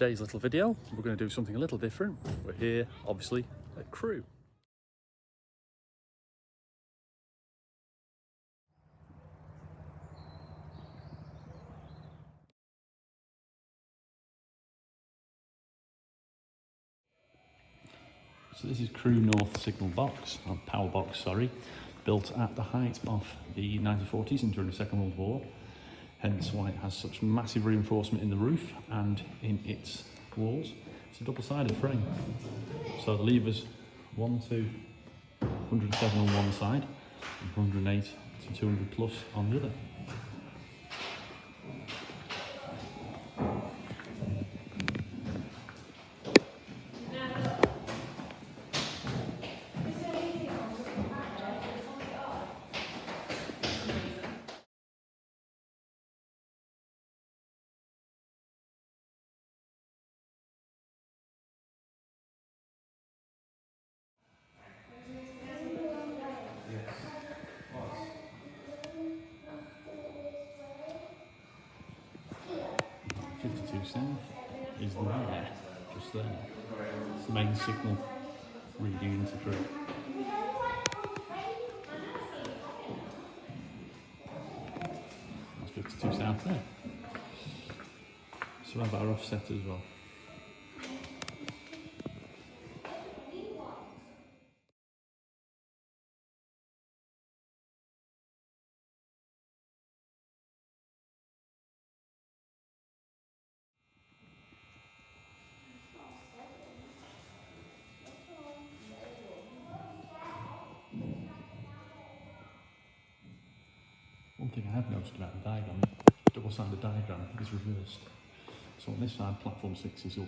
today's little video, we're going to do something a little different. We're here, obviously, at Crewe. So this is Crewe North Signal-box, or power box, sorry, built at the height of the 1940s and during the Second World War. Hence why it has such massive reinforcement in the roof and in its walls. It's a double-sided frame. So the levers 1 to 107 on one side and 108 to 200 plus on the other. South is there, just there. It's the main signal reading into Crewe. That's 52 South there. So we have our offset as well. One thing I have noticed about the diagram, double-sided diagram, is reversed. So on this side, platform 6 is up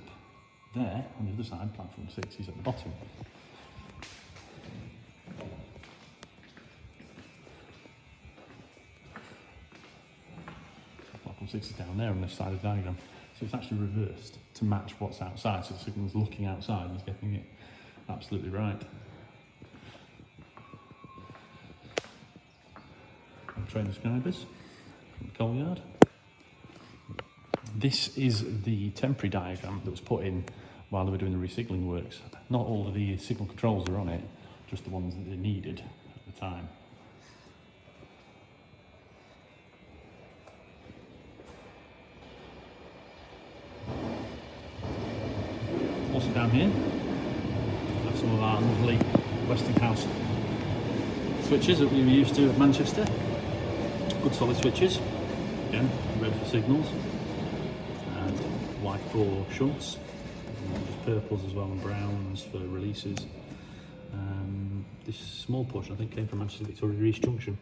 there, on the other side, platform 6 is at the bottom. So platform 6 is down there on this side of the diagram. So it's actually reversed to match what's outside, so the signal's looking outside and is getting it absolutely right. Train describers from the coal yard. This is the temporary diagram that was put in while they were doing the resignaling works. Not all of the signal controls are on it, just the ones that they needed at the time. Also down here, we have some of our lovely Westinghouse switches that we were used to at Manchester. Good solid switches, again red for signals and white for shunts, and just purples as well and browns for releases. This small portion I think came from Manchester Victoria East Junction,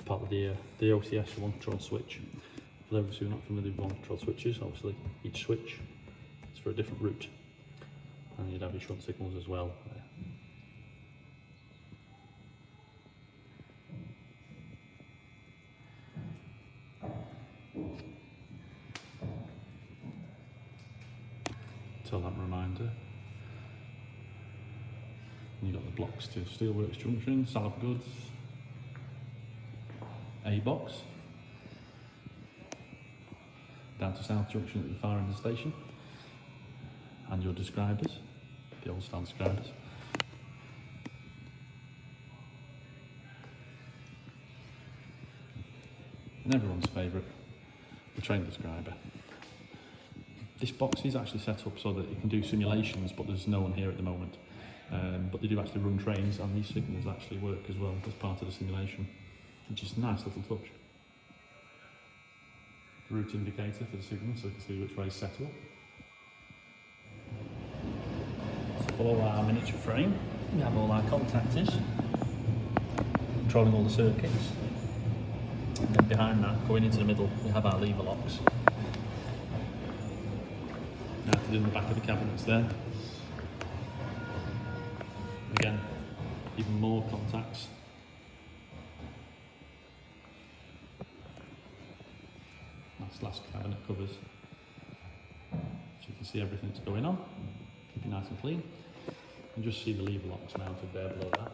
part of the OCS one control switch. For those who are not familiar with one control switches, obviously each switch is for a different route, and you'd have your shunt signals as well there. Tell that reminder. And you've got the blocks to Steelworks Junction, Salop Goods, A box, down to South Junction at the far end of the station, and your describers, the old style describers. And everyone's favourite, the train describer. This box is actually set up so that it can do simulations, but there's no one here at the moment. But they do actually run trains, and these signals actually work as well as part of the simulation, which is a nice little touch. Route indicator for the signal, so you can see which way is set up. So below our miniature frame, we have all our contactors, controlling all the circuits. And then behind that, going into the middle, we have our lever locks. Mounted in the back of the cabinets there. Again, even more contacts. Nice last cabinet covers. So you can see everything that's going on. Keep it nice and clean. And just see the lever locks mounted there below that.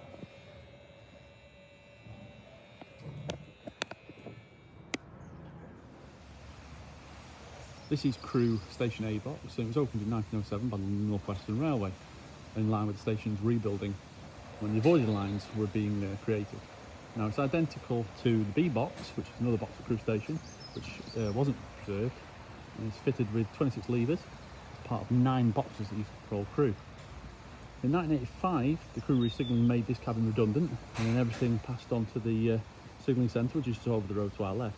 This is Crewe Station A box, and it was opened in 1907 by the North Western Railway, in line with the station's rebuilding when the avoided lines were being created. Now it's identical to the B box, which is another box at Crewe Station, which wasn't preserved, and it's fitted with 26 levers as part of 9 boxes that used to control Crewe. In 1985, the Crewe re-signalling made this cabin redundant, and then everything passed on to the signalling centre, which is just over the road to our left.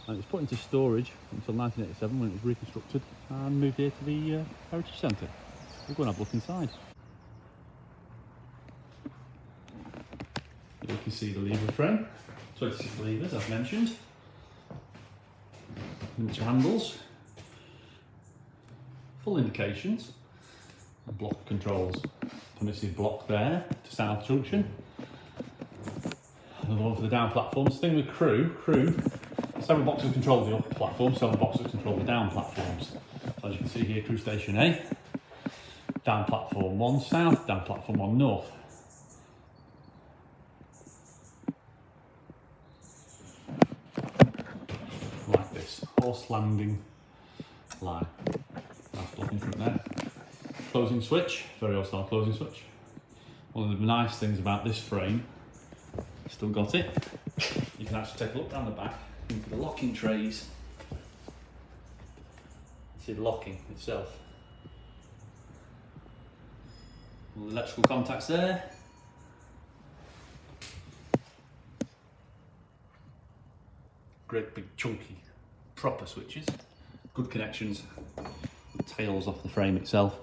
And it was put into storage until 1987 when it was reconstructed and moved here to the Heritage Centre. We'll go and have a look inside. You can see the lever frame, 26 levers as mentioned, miniature handles, full indications, and block controls. Permissive block there to South Junction. And on for the down platforms. The thing with Crewe, several boxes control the up platform, several boxes control the down platforms. So as you can see here, Crewe Station A, down platform 1 south, down platform 1 north. Like this, horse landing line. Nice blocking front there. Closing switch, very old style closing switch. One of the nice things about this frame, still got it, you can actually take a look down the back into the locking trays. See the locking itself. All the electrical contacts there. Great big chunky proper switches. Good connections with tails off the frame itself.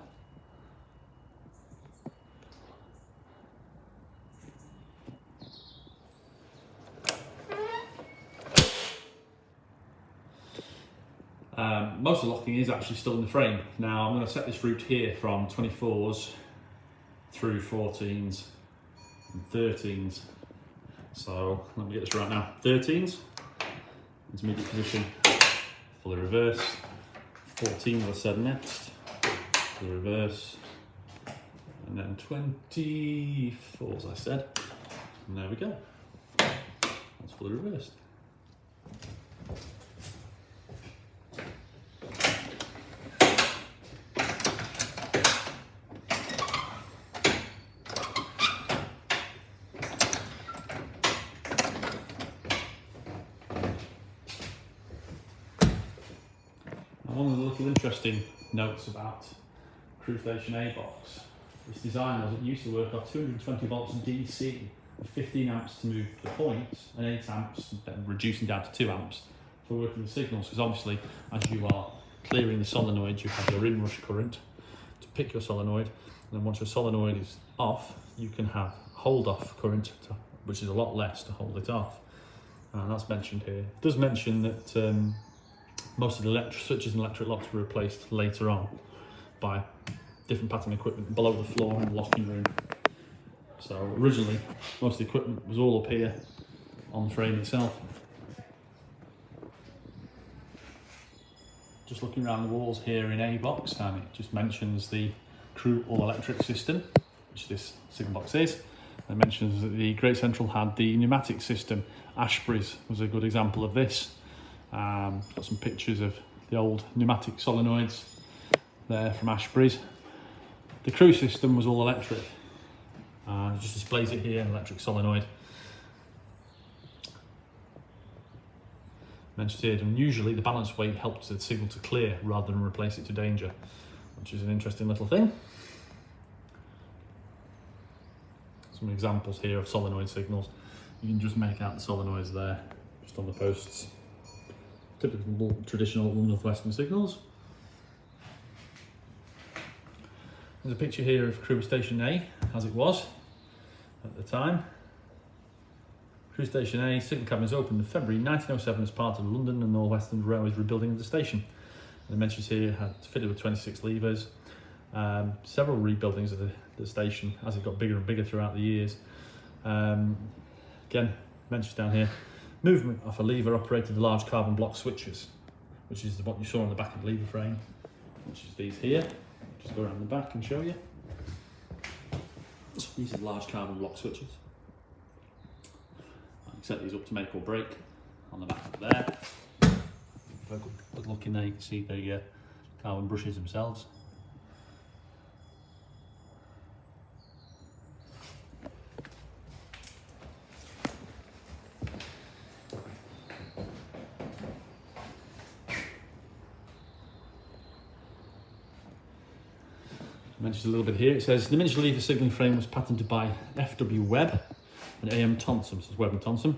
Most of the locking is actually still in the frame. Now I'm going to set this route here from 24s through 14s and 13s. So let me get this right now. 13s, intermediate position, fully reverse. 14 as I said next, fully reverse. And then 24 as I said. And there we go. That's fully reversed. One of the little interesting notes about Crewe Station A box, its design was it used to work off 220 volts DC with 15 amps to move the points and 8 amps, then reducing down to 2 amps for working the signals, because obviously as you are clearing the solenoid you have your inrush current to pick your solenoid, and then once your solenoid is off you can have hold off current which is a lot less to hold it off, and that's mentioned here. It does mention that most of the electric switches and electric locks were replaced later on by different pattern equipment below the floor in the locking room. So originally, most of the equipment was all up here on the frame itself. Just looking around the walls here in A box, and it just mentions the Crewe all-electric system, which this signal box is. It mentions that the Great Central had the pneumatic system. Ashbury's was a good example of this. Got some pictures of the old pneumatic solenoids there from Ashbury's. The Crewe system was all electric, and it just displays it here, an electric solenoid. Mentioned here, and usually the balance weight helps the signal to clear rather than replace it to danger, which is an interesting little thing. Some examples here of solenoid signals. You can just make out the solenoids there, just on the posts. Typical traditional northwestern signals. There's a picture here of Crewe Station A as it was at the time. Crewe Station A signal cabin was opened in February 1907 as part of the London and North Western Railway's rebuilding of the station. And the mentions here had fitted with 26 levers. Several rebuildings of the station as it got bigger and bigger throughout the years. Again, mentions down here. Movement of a lever operated the large carbon block switches, which is what you saw on the back of the lever frame, which is these here. Just go around the back and show you. So these are large carbon block switches. I can set these up to make or break on the back of there. If I good look in there, you can see the carbon brushes themselves. I mentioned a little bit here. It says the miniature lever signalling frame was patented by F.W. Webb and A.M. Tonson. So it's Webb and Tonson,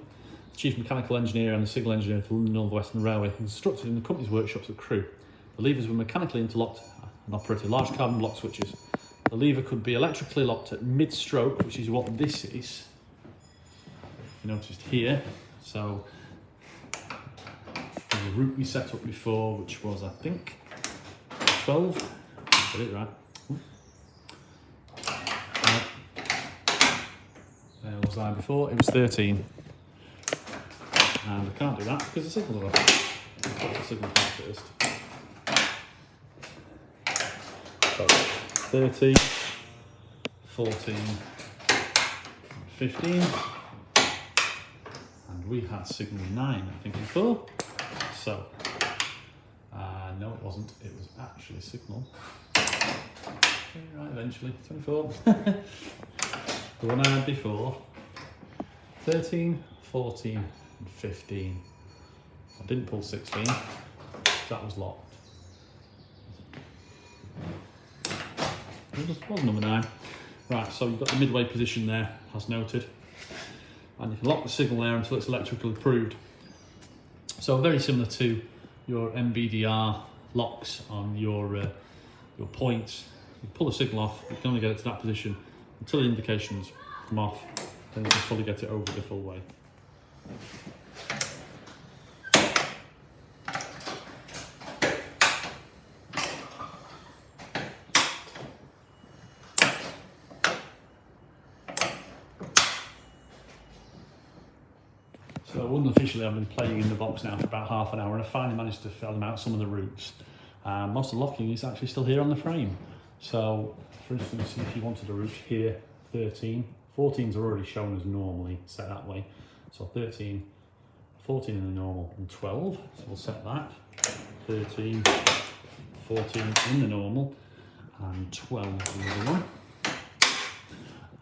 Chief Mechanical Engineer and the Signal Engineer for the London North Western Railway, constructed in the company's workshops at Crewe. The levers were mechanically interlocked and operated large carbon block switches. The lever could be electrically locked at mid-stroke, which is what this is. You noticed here. So the route we set up before, which was I think 12. Got it right. There was I before. It was 13. And I can't do that because the signals are off. Put the signal back first. So 13, 14, 15. And we had signal 9, I think, before. So, no, it wasn't. It was actually signal. Right, eventually, 24. The one I had before, 13, 14, and 15. I didn't pull 16, that was locked. It was number 9. Right, so you've got the midway position there, as noted. And you can lock the signal there until it's electrically approved. So very similar to your MBDR locks on your points. You pull the signal off, you can only get it to that position until the indications come off, then you can fully get it over the full way. So unofficially I've been playing in the box now for about half an hour and I finally managed to fathom out some of the routes. Most of the locking is actually still here on the frame. So for instance, if you wanted a route here, 13, 14s are already shown as normally set that way. So 13, 14 in the normal and 12, so we'll set that. 13, 14 in the normal and 12 in the other one.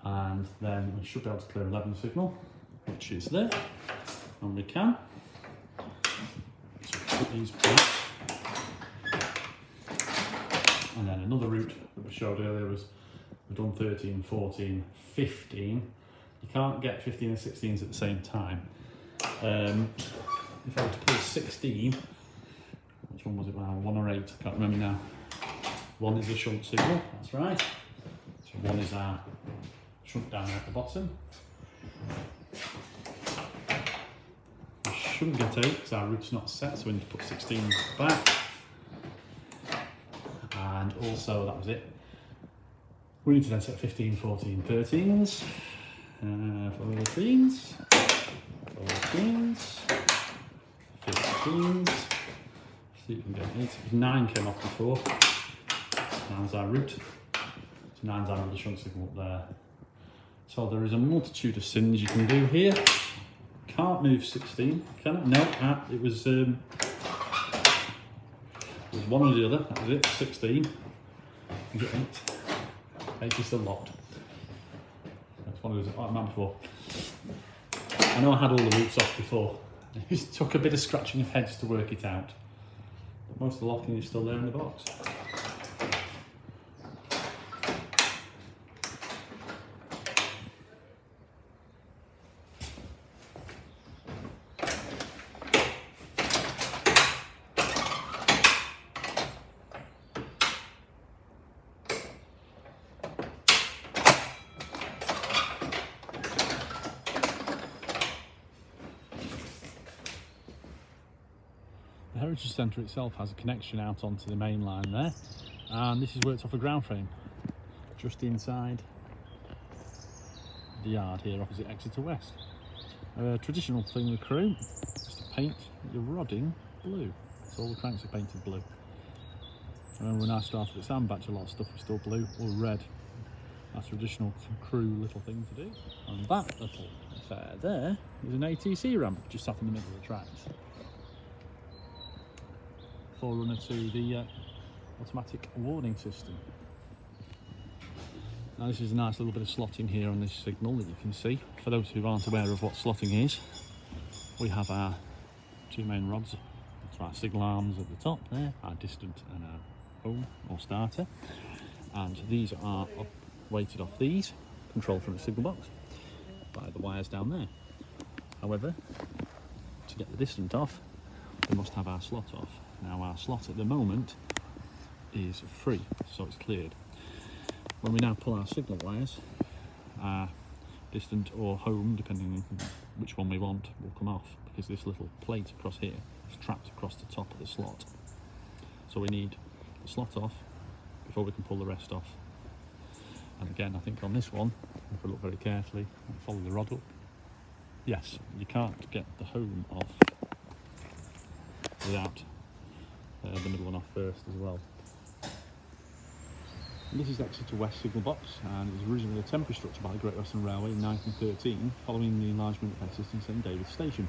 And then we should be able to clear 11 signal, which is there, and we can. So put these back. And then another route that we showed earlier was we've done 13, 14, 15. You can't get 15 and 16s at the same time. If I were to pull 16, which one was it now? 1 or 8? I can't remember now. 1 is a shunt signal, that's right. So 1 is our shunt down at the bottom. We shouldn't get 8 because our route's not set, so we need to put 16 back. And also, that was it. We need to then set 15, 14, 13s, 14s, 14s, 15s. See if we can get 8. 9 came off before. 9's our route. So 9's our other shunt signal up there. So there is a multitude of sins you can do here. Can't move 16, can it? No, it was 1 or the other, that was it, 16. You get 8. 8 is still locked. That's one of those, like I remember before. I know I had all the routes off before. It took a bit of scratching of heads to work it out. But most of the locking is still there in the box. The Heritage Centre itself has a connection out onto the main line there, and this is worked off a ground frame just inside the yard here opposite Exeter West. A traditional thing with Crewe is to paint your rodding blue, so all the cranks are painted blue. I remember when I started at Sandbatch, a lot of stuff was still blue or red. That's a traditional Crewe little thing to do. And that little affair there is an ATC ramp just sat in the middle of the tracks. forerunner to the automatic warning system. Now this is a nice little bit of slotting here on this signal that you can see. For those who aren't aware of what slotting is, we have our two main rods. That's our signal arms at the top there, our distant and our home or starter. And these are weighted off these, controlled from the signal box by the wires down there. However, to get the distant off, we must have our slot off. Now our slot at the moment is free, so it's cleared. When we now pull our signal wires, our distant or home, depending on which one we want, will come off, because this little plate across here is trapped across the top of the slot. So we need the slot off before we can pull the rest off. And again, I think on this one, if we look very carefully and follow the rod up, yes, you can't get the home off without the middle one off first as well. And this is the Exeter West Signal-box, and it was originally a temporary structure by the Great Western Railway in 1913 following the enlargement of existing St David's Station.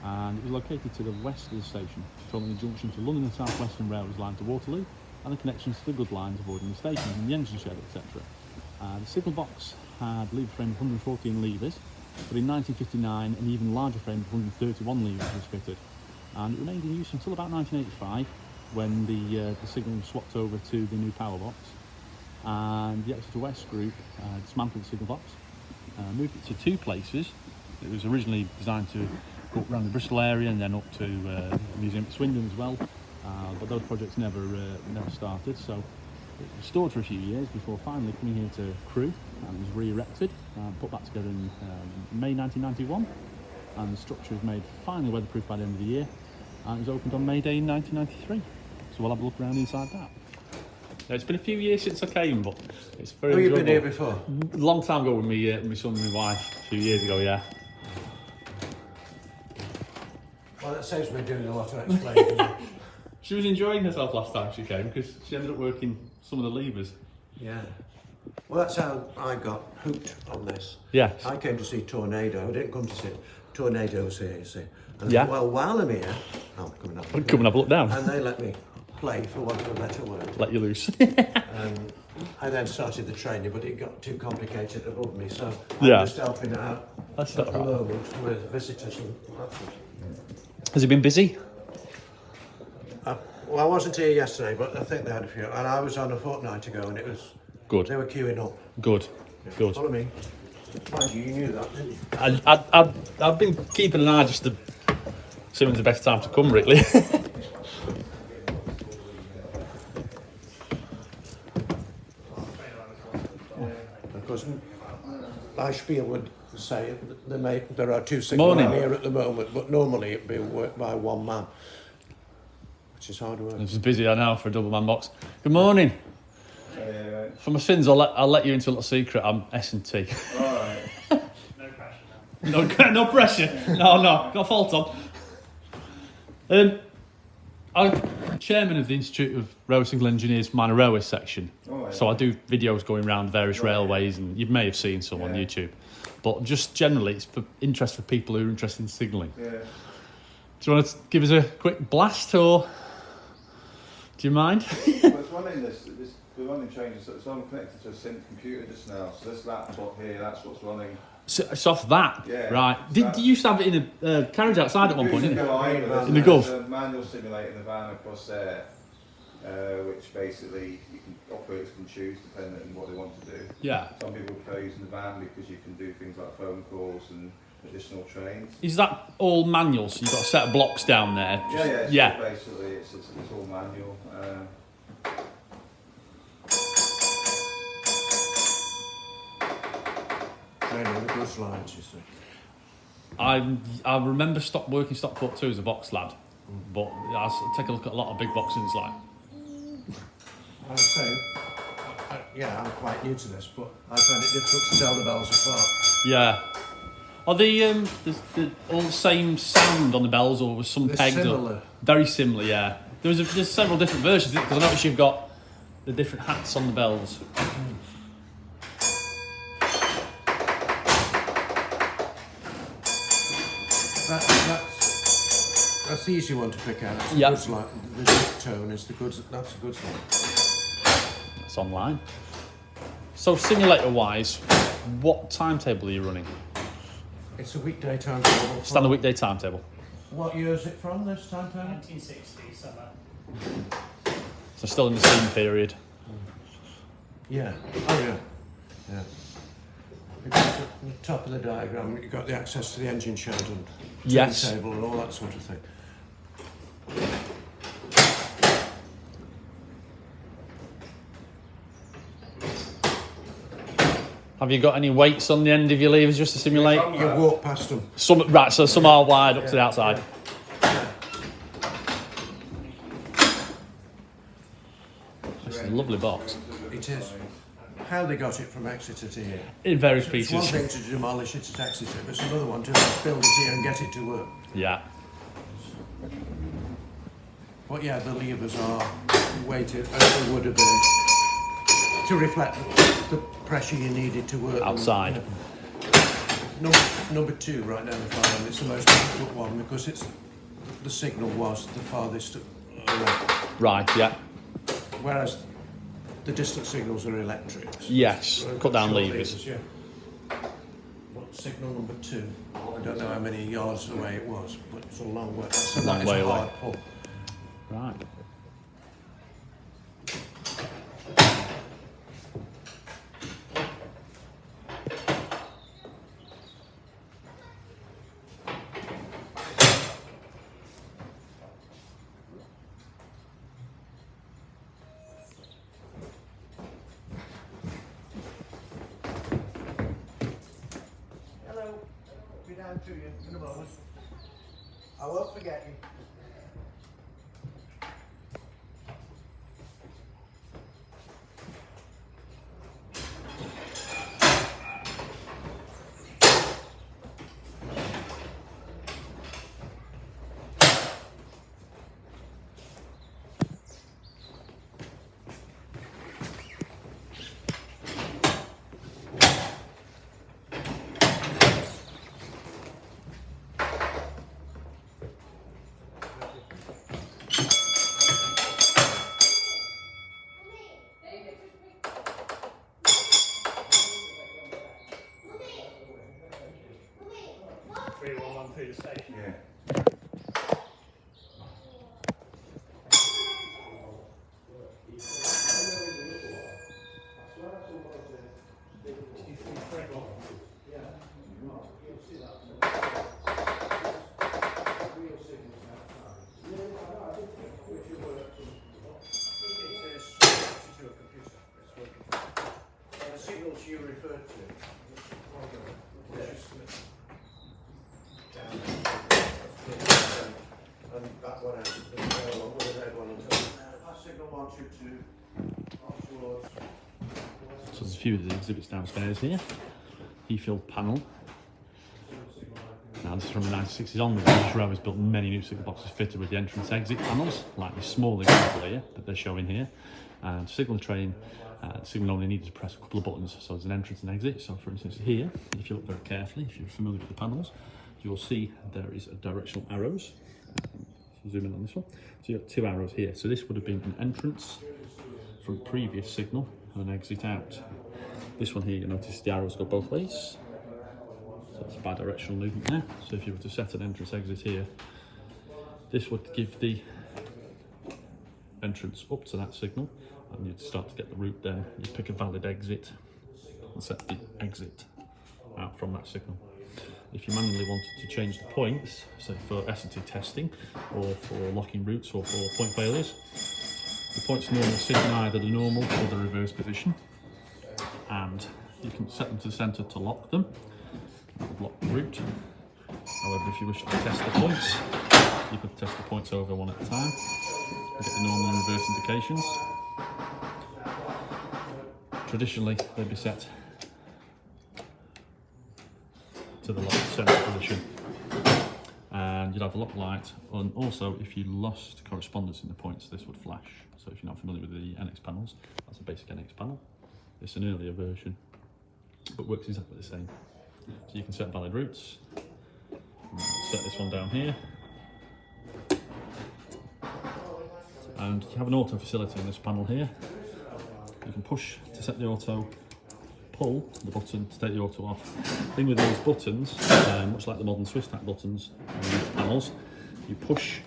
And it was located to the west of the station, controlling the junction to London and South Western Railway's line to Waterloo and the connections to the good lines avoiding the station and the engine shed, etc. The signal box had lever frame of 114 levers, but in 1959 an even larger frame of 131 levers was fitted, and it remained in use until about 1985 when the signal was swapped over to the new power box, and the Exeter West group dismantled the signal box, moved it to two places. It was originally designed to go up around the Bristol area and then up to the Museum at Swindon as well, but those projects never started, so it was stored for a few years before finally coming here to Crewe, and it was re-erected and put back together in May 1991, and the structure was made finally weatherproof by the end of the year, and it was opened on May Day in 1993. So we'll have a look around inside that. Now, it's been a few years since I came, but it's very enjoyable. Have you been here before? A long time ago with my son and my wife, a few years ago, yeah. Well, that saves me doing a lot of explaining. She was enjoying herself last time she came because she ended up working some of the levers. Yeah. Well, that's how I got hooked on this. Yeah. I came to see Tornado. I didn't come to see Tornado's here, you see. And Yeah. well, while I'm here, I'm coming up. Come and have a look down. And they let me play, for want of a better word. Let you loose. I then started the training, but it got too complicated above me, so Yeah. I'm just helping out That's at not the right. moment with visitors and that sort of thing. Has it been busy? Well, I wasn't here yesterday, but I think they had a few. And I was on a fortnight ago, and it was Good. They were queuing up. Good. Good. Follow me. Mind you knew that, didn't you? I've been keeping an eye just to see when's the best time to come, really. Of course, my spiel would say there are two signals here at the moment, but normally it'd be worked by one man, which is hard work. It's busy, I know, for a double man box. Good morning. For my sins, I'll let you into a little secret. I'm S&T. All right. No pressure. No fault on. I'm chairman of the Institute of Railway Signal Engineers Minor Railway section. So I do videos going around various railways, and you may have seen some on YouTube. But just generally, it's for interest for people who are interested in signalling. Yeah. Do you want to give us a quick blast, or do you mind? Well, it's running the running changes. So I'm connected to a sync computer just now. So this laptop here, that's what's running. So it's off that, Yeah, right? Did you used to have it in a carriage outside at one point, didn't you? In the Gulf. There's a manual simulator in the van across there, which basically operators can choose depending on what they want to do. Yeah. Some people prefer using the van because you can do things like phone calls and additional trains. Is that all manual? So you've got a set of blocks down there? Yeah. Basically, it's all manual. Training the bus lines, you see. I remember working Stockport 2 as a box lad, but I take a look at a lot of big boxes and it's like... I was saying, I'm quite new to this, but I find it difficult to tell the bells apart. Yeah. Are the all the same sound on the bells, or was some They're pegged? similar. Very similar, yeah. There's several different versions, because I noticed you've got the different hats on the bells. That's the easy one to pick out. That's the Yep. goods line. The zip tone is the goods. That's the goods line. It's online. So simulator-wise, what timetable are you running? It's a weekday timetable. Standard weekday timetable. What year is it from, this timetable? 1960 summer. So still in the steam period. Yeah. Oh, yeah. Yeah. Because at the top of the diagram, you've got the access to the engine shed and Yes. turntable and all that sort of thing. Have you got any weights on the end of your levers just to simulate? You walk past them. Some, right, so some are wide up to the outside. It's a lovely box. It is. How they got it from Exeter to here. In various It's one pieces. thing to demolish it at Exeter, but it's another one to build it here and get it to work. Yeah. But yeah, the levers are weighted as they would have been to reflect the pressure you needed to work them. Outside. Number 2 right down the far end, it's the most difficult one because the signal was the farthest away. Right, yeah. Whereas the distant signals are electrics. Yes, cut down Short levers. Yeah. But signal number 2, I don't know how many yards away it was, but it's a long way. So Long that way is a away. hard pull. Right. Hello, I'll be down to you in a moment. I won't forget you. Through the station. Yeah. The signals you referred to. And that one, the red one, that's signal 122 towards. So there's a few of the exhibits downstairs here. E-filled panel. Now this is from the 1960s onwards. British Railways built many new signal boxes fitted with the entrance exit panels, like this small example here that they're showing here. And to signal the train, the signal only needed to press a couple of buttons. So there's an entrance and exit. So for instance here, if you look very carefully, if you're familiar with the panels, you'll see there is a directional arrows. Zoom in on this one. So you've got 2 arrows here. So this would have been an entrance from previous signal and an exit out. This one here, you notice the arrows go both ways. So it's a bi-directional movement there. So if you were to set an entrance exit here, this would give the entrance up to that signal, and you'd start to get the route there. You'd pick a valid exit and set the exit out from that signal. If you manually wanted to change the points, say for S&T testing, or for locking routes, or for point failures, the points normally sit in either the normal or the reverse position, and you can set them to the centre to lock them. That would lock the route. However, if you wish to test the points, you could test the points over one at a time and get the normal and reverse indications. Traditionally, they'd be set to the locked centre position, and you'd have a lock light, and also if you lost correspondence in the points, this would flash. So if you're not familiar with the NX panels, that's a basic NX panel. It's an earlier version, but works exactly the same. So you can set valid routes. Set this one down here, And you have an auto facility on this panel here. You can push to set the auto, pull the button to take the auto off. The thing with those buttons, much like the modern Swiss tack buttons on these panels, you push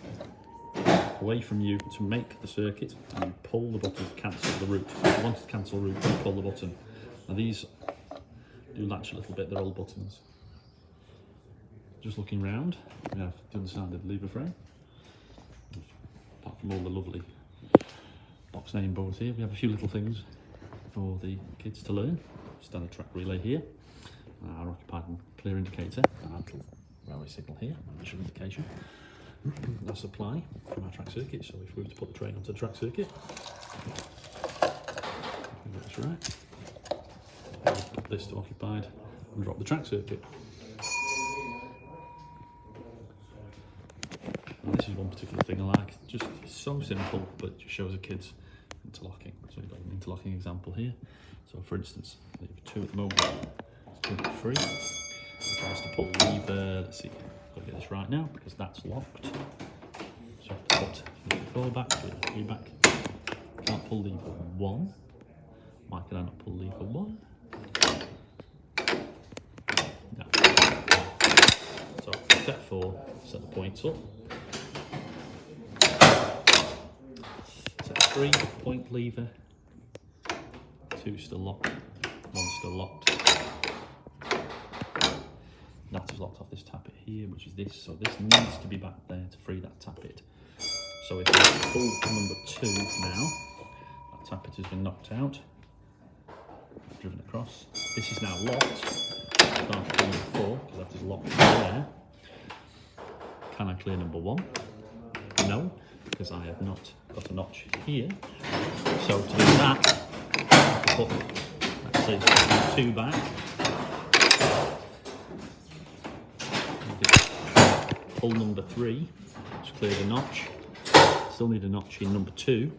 away from you to make the circuit and you pull the button to cancel the route. If you want to cancel route, you pull the button. Now these do latch a little bit, they're old buttons. Just looking round, we have the underside lever frame. Apart from all the lovely box name boards here, we have a few little things for the kids to learn. Standard track relay here, our occupied and clear indicator, our little railway signal here, visual indication. Our supply from our track circuit, so if we were to put the train onto the track circuit, that's right, put this to occupied and drop the track circuit. And this is one particular thing I like, just so simple, but just shows the kids interlocking. So you've got an interlocking example here. So for instance, lever 2 at the moment, it's lever 3. If I was to pull the lever, let's see, I've got to get this right now because that's locked. So I have to put lever 4 back, lever 3 back. Can't pull lever 1. Why can I not pull lever 1? No. So set 4, set the points up. Set 3, point lever. 2 still locked, 1 still locked. That is locked off this tappet here, which is this, so this needs to be back there to free that tappet. So if I pull number 2 now, that tappet has been knocked out, driven across. This is now locked. I can't clear number 4 because that is locked there. Can I clear number 1? No, because I have not got a notch here. So to do that, put, let's say, 2 back. Pull number 3, just clear the notch. Still need a notch in number 2.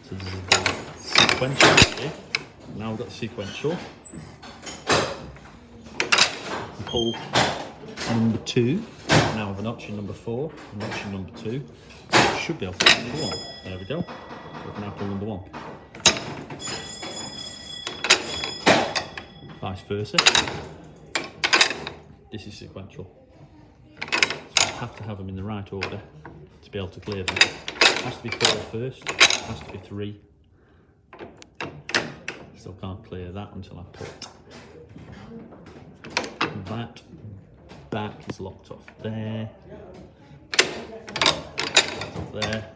So this is the sequential here. Now we've got the sequential. Pull number 2. Now with a notch in number 4, a notch in number 2. Should be able to pull number 1. There we go. We can now pull number 1. Vice versa. This is sequential. So you have to have them in the right order to be able to clear them. It has to be 4 first, it has to be 3. Still can't clear that until I put that back. Is locked off there. Locked off there.